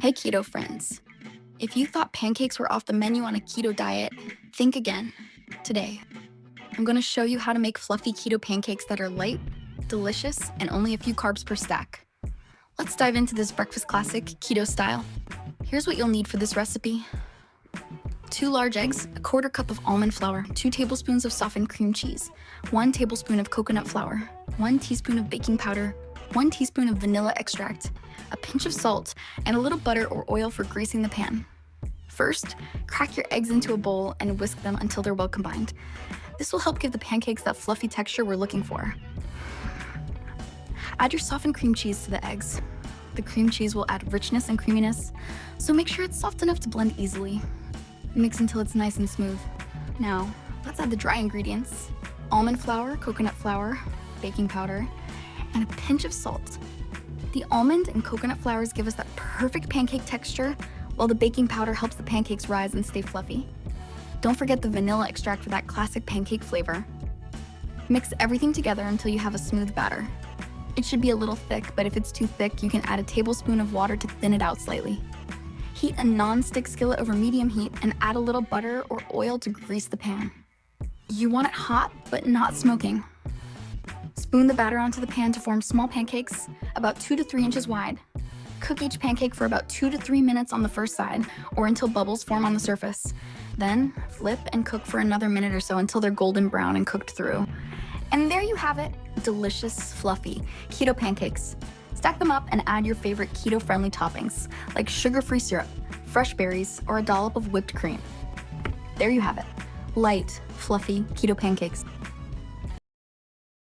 Hi, keto friends. If you thought pancakes were off the menu on a keto diet, think again. Today, I'm going to show you how to make fluffy keto pancakes that are light, delicious, and only a few carbs per stack. Let's dive into this breakfast classic, keto style. Here's what you'll need for this recipe. 2 large eggs, a quarter cup of almond flour, 2 tablespoons of softened cream cheese, 1 tablespoon of coconut flour, 1 teaspoon of baking powder, 1 teaspoon of vanilla extract, a pinch of salt, and a little butter or oil for greasing the pan. First, crack your eggs into a bowl and whisk them until they're well combined. This will help give the pancakes that fluffy texture we're looking for. Add your softened cream cheese to the eggs. The cream cheese will add richness and creaminess, so make sure it's soft enough to blend easily. Mix until it's nice and smooth. Now, let's add the dry ingredients: almond flour, coconut flour, baking powder, and a pinch of salt. The almond and coconut flours give us that perfect pancake texture, while the baking powder helps the pancakes rise and stay fluffy. Don't forget the vanilla extract for that classic pancake flavor. Mix everything together until you have a smooth batter. It should be a little thick, but if it's too thick, you can add a tablespoon of water to thin it out slightly. Heat a non-stick skillet over medium heat and add a little butter or oil to grease the pan. You want it hot, but not smoking. Spoon the batter onto the pan to form small pancakes, about 2 to 3 inches wide. Cook each pancake for about 2 to 3 minutes on the first side, or until bubbles form on the surface. Then, flip and cook for another minute or so until they're golden brown and cooked through. And there you have it, delicious, fluffy keto pancakes. Stack them up and add your favorite keto-friendly toppings, like sugar-free syrup, fresh berries, or a dollop of whipped cream. There you have it, light, fluffy keto pancakes.